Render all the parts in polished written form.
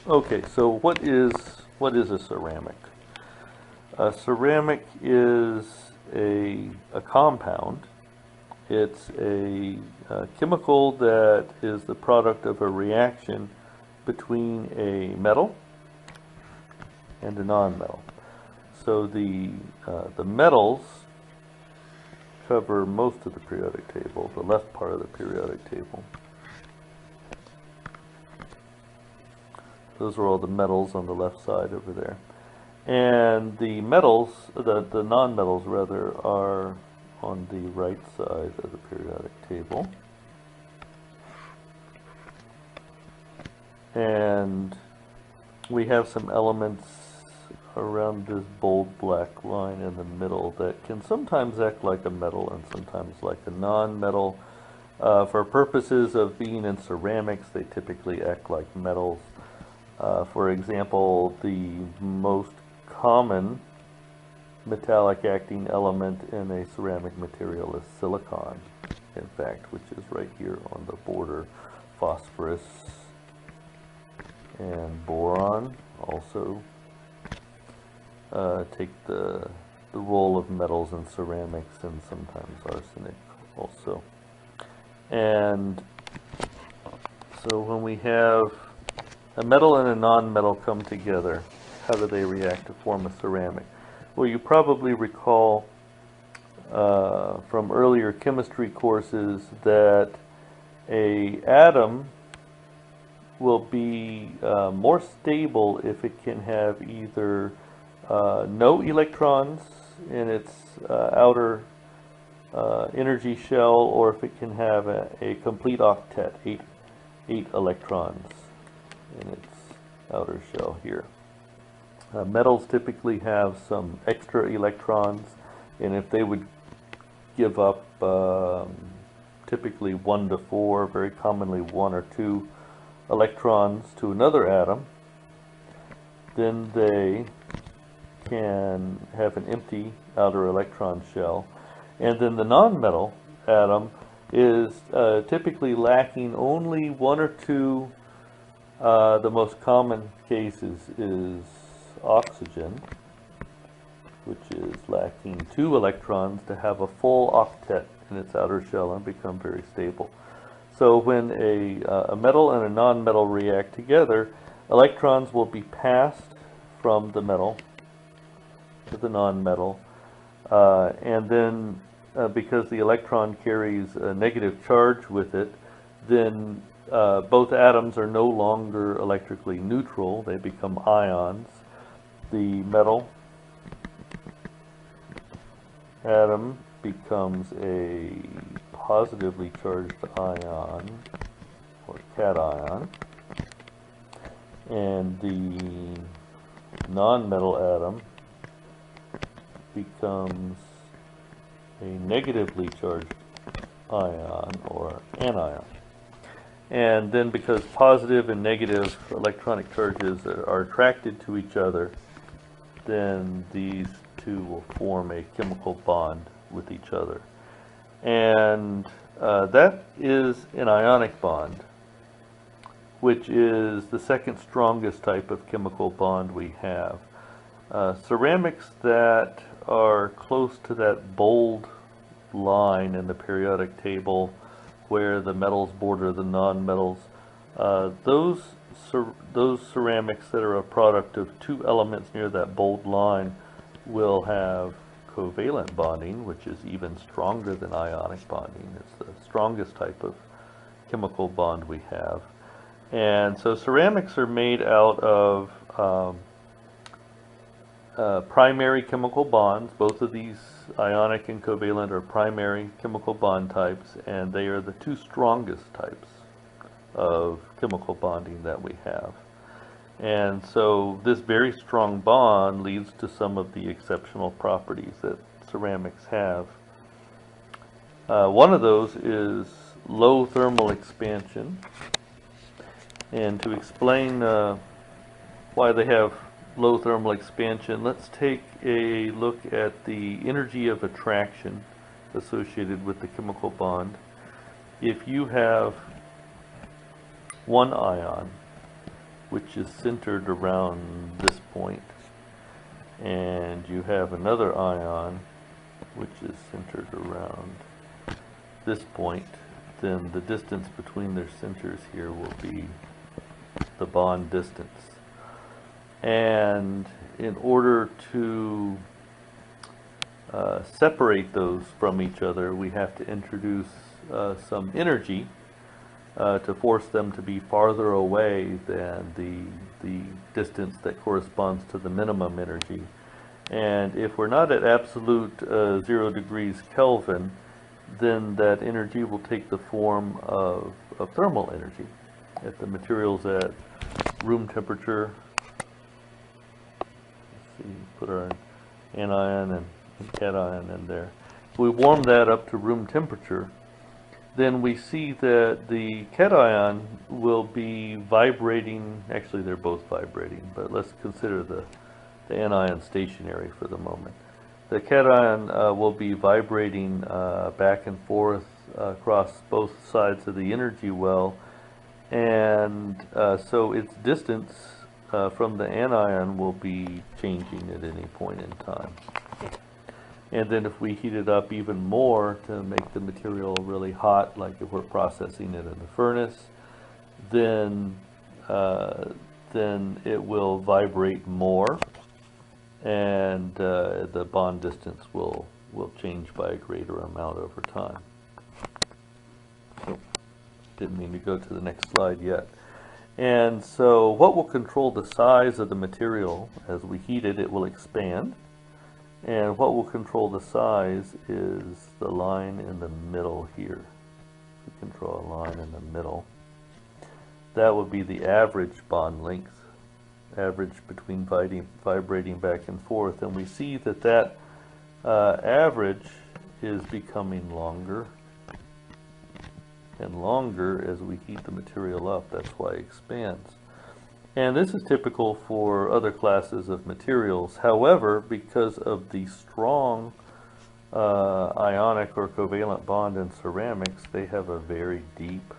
Okay, so what is a ceramic? A ceramic is a compound. It's a chemical that is the product of a reaction between a metal and a nonmetal. So the metals cover most of the periodic table, the left part of the periodic table. Those are all the metals on the left side over there. And the metals, the non-metals rather, are on the right side of the periodic table. And we have some elements around this bold black line in the middle that can sometimes act like a metal and sometimes like a non-metal. For purposes of being in ceramics, they typically act like metals. For example, the most common metallic acting element in a ceramic material is silicon, in fact, which is right here on the border. Phosphorus and boron also take the role of metals in ceramics, and sometimes arsenic also. And so when we have a metal and a non-metal come together, how do they react to form a ceramic? Well, you probably recall from earlier chemistry courses that a atom will be more stable if it can have either no electrons in its outer energy shell, or if it can have a complete octet, eight electrons in its outer shell here. Metals typically have some extra electrons, and if they would give up typically 1 to 4, very commonly 1 or 2 electrons to another atom, then they can have an empty outer electron shell. And then the nonmetal atom is typically lacking only 1 or 2. The most common cases is oxygen, which is lacking 2 electrons to have a full octet in its outer shell and become very stable. So when a metal and a non-metal react together, electrons will be passed from the metal to the non-metal, and then because the electron carries a negative charge with it, then both atoms are no longer electrically neutral. They become ions. The metal atom becomes a positively charged ion, or cation, and the non-metal atom becomes a negatively charged ion, or anion. And then because positive and negative electronic charges are attracted to each other, then these two will form a chemical bond with each other. And that is an ionic bond, which is the second strongest type of chemical bond we have. Ceramics that are close to that bold line in the periodic table where the metals border the non-metals, those ceramics that are a product of 2 elements near that bold line will have covalent bonding, which is even stronger than ionic bonding. It's the strongest type of chemical bond we have. And so ceramics are made out of primary chemical bonds. Both of these, ionic and covalent, are primary chemical bond types, and they are the 2 strongest types of chemical bonding that we have. And so this very strong bond leads to some of the exceptional properties that ceramics have. One of those is low thermal expansion. And to explain why they have low thermal expansion, let's take a look at the energy of attraction associated with the chemical bond. If you have one ion which is centered around this point, and you have another ion which is centered around this point, then the distance between their centers here will be the bond distance. And in order to separate those from each other, we have to introduce some energy to force them to be farther away than the distance that corresponds to the minimum energy. And if we're not at absolute 0 degrees Kelvin, then that energy will take the form of thermal energy. If the material's at room temperature, let's see, put our anion and cation in there. If we warm that up to room temperature, then we see that the cation will be vibrating. Actually, they're both vibrating, but let's consider the anion stationary for the moment. The cation will be vibrating back and forth across both sides of the energy well, and so its distance from the anion will be changing at any point in time. And then if we heat it up even more to make the material really hot, like if we're processing it in a furnace, then it will vibrate more, and the bond distance will change by a greater amount over time. So, didn't mean to go to the next slide yet. And so what will control the size of the material as we heat it? It will expand. And what will control the size is the line in the middle here. We can draw a line in the middle. That would be the average bond length, average between vibrating back and forth. And we see that average is becoming longer and longer as we heat the material up. That's why it expands. And this is typical for other classes of materials. However, because of the strong ionic or covalent bond in ceramics, they have a very deep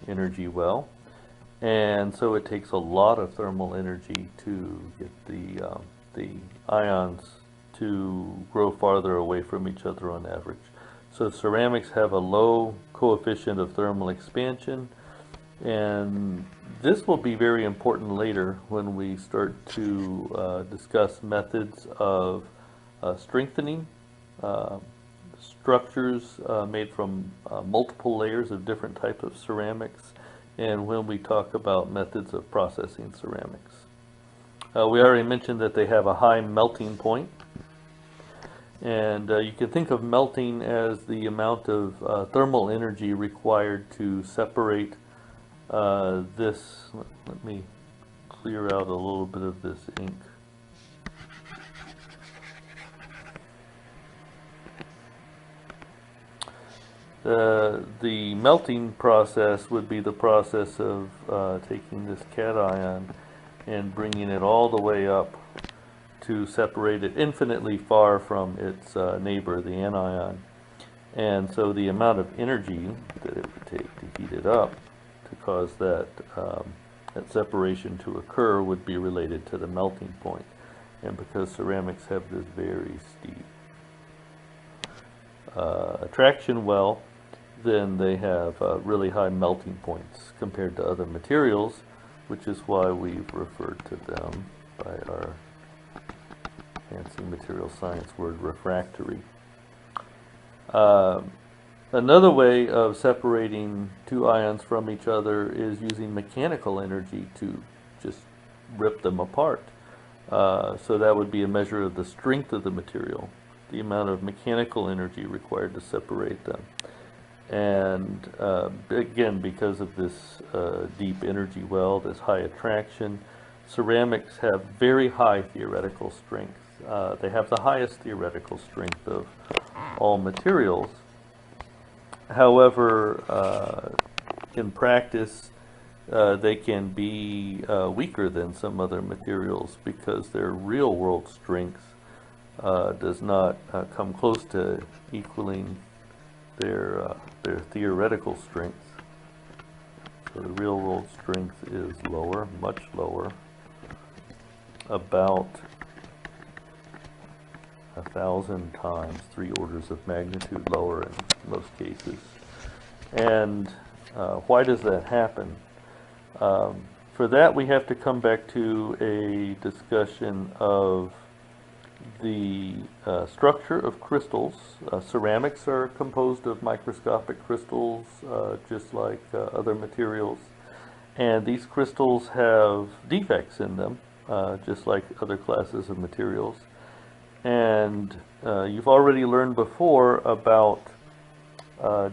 energy well. And so it takes a lot of thermal energy to get the ions to grow farther away from each other on average. So ceramics have a low coefficient of thermal expansion, and this will be very important later when we start to discuss methods of strengthening structures made from multiple layers of different types of ceramics, and when we talk about methods of processing ceramics. We already mentioned that they have a high melting point, and you can think of melting as the amount of thermal energy required to separate this. Let me clear out a little bit of this ink. The melting process would be the process of taking this cation and bringing it all the way up to separate it infinitely far from its neighbor, the anion. And so the amount of energy that it would take to heat it up to cause that separation to occur would be related to the melting point. And because ceramics have this very steep attraction well, then they have really high melting points compared to other materials, which is why we've referred to them by our fancy material science word refractory. Another way of separating two ions from each other is using mechanical energy to just rip them apart. So that would be a measure of the strength of the material, the amount of mechanical energy required to separate them. And again, because of this deep energy well, this high attraction, ceramics have very high theoretical strength. They have the highest theoretical strength of all materials. However, in practice, they can be weaker than some other materials because their real-world strength does not come close to equaling their theoretical strength. So the real-world strength is about 1,000 times, 3 orders of magnitude lower in most cases. And why does that happen? For that, we have to come back to a discussion of the structure of crystals. Ceramics are composed of microscopic crystals, just like other materials. And these crystals have defects in them, just like other classes of materials. And you've already learned before about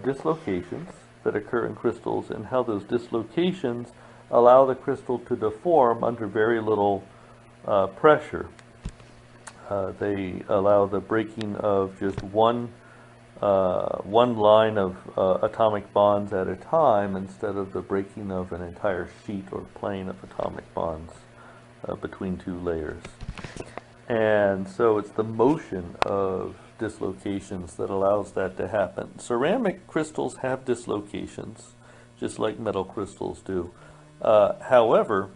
dislocations that occur in crystals and how those dislocations allow the crystal to deform under very little pressure. They allow the breaking of just one line of atomic bonds at a time instead of the breaking of an entire sheet or plane of atomic bonds between 2 layers. And so it's the motion of dislocations that allows that to happen. Ceramic crystals have dislocations, just like metal crystals do. However,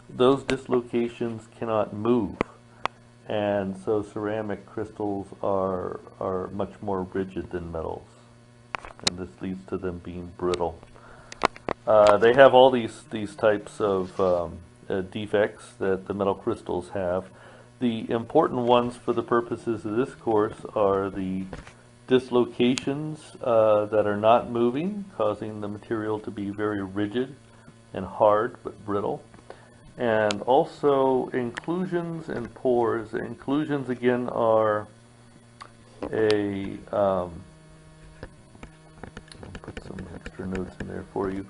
those dislocations cannot move. And so ceramic crystals are much more rigid than metals. And this leads to them being brittle. They have all these types of defects that the metal crystals have. The important ones for the purposes of this course are the dislocations that are not moving, causing the material to be very rigid and hard but brittle. And also inclusions and pores. Inclusions again are I'll put some extra notes in there for you.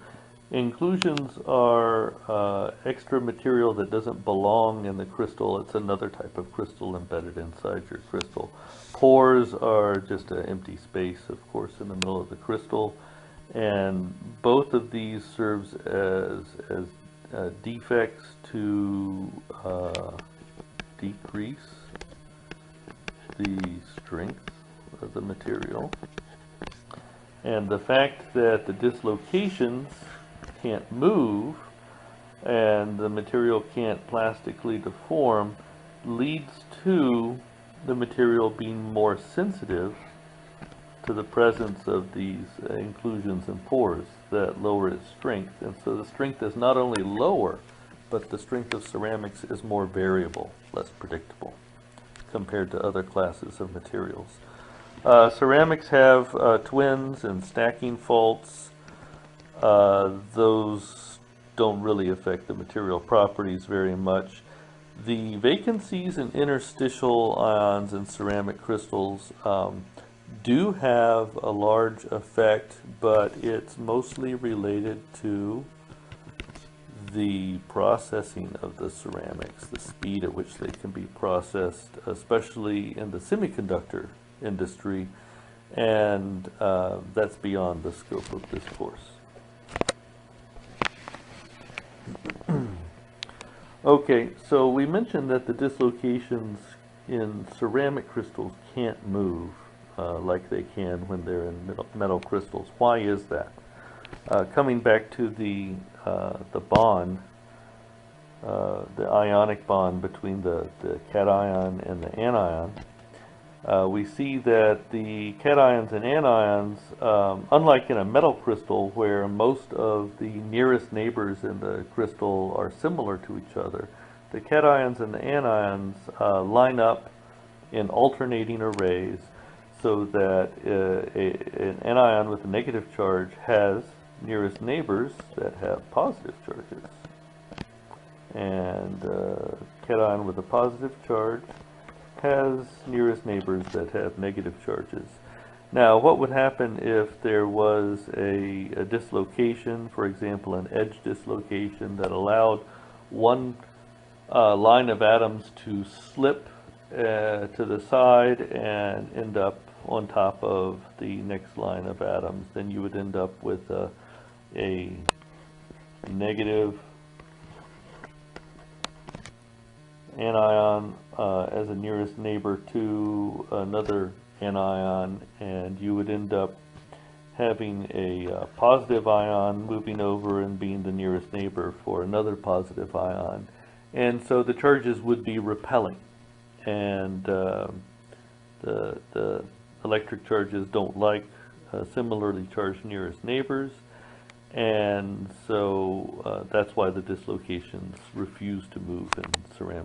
Inclusions are extra material that doesn't belong in the crystal. It's another type of crystal embedded inside your crystal. Pores are just an empty space, of course, in the middle of the crystal. And both of these serves as defects to decrease the strength of the material. And the fact that the dislocations can't move and the material can't plastically deform leads to the material being more sensitive to the presence of these inclusions and pores that lower its strength. And so the strength is not only lower, but the strength of ceramics is more variable, less predictable, compared to other classes of materials. Ceramics have twins and stacking faults. Those don't really affect the material properties very much. The vacancies and interstitial ions in ceramic crystals do have a large effect, but it's mostly related to the processing of the ceramics, the speed at which they can be processed, especially in the semiconductor industry, and that's beyond the scope of this course. Okay, so we mentioned that the dislocations in ceramic crystals can't move like they can when they're in metal crystals. Why is that? Coming back to the bond, the ionic bond between the cation and the anion, we see that the cations and anions, unlike in a metal crystal where most of the nearest neighbors in the crystal are similar to each other, the cations and the anions line up in alternating arrays so that an anion with a negative charge has nearest neighbors that have positive charges, and cation with a positive charge has nearest neighbors that have negative charges. Now, what would happen if there was a dislocation, for example, an edge dislocation that allowed one line of atoms to slip to the side and end up on top of the next line of atoms? Then you would end up with a negative anion as a nearest neighbor to another anion, and you would end up having a positive ion moving over and being the nearest neighbor for another positive ion. And so the charges would be repelling. And the electric charges don't like similarly charged nearest neighbors. And so that's why the dislocations refuse to move in ceramic.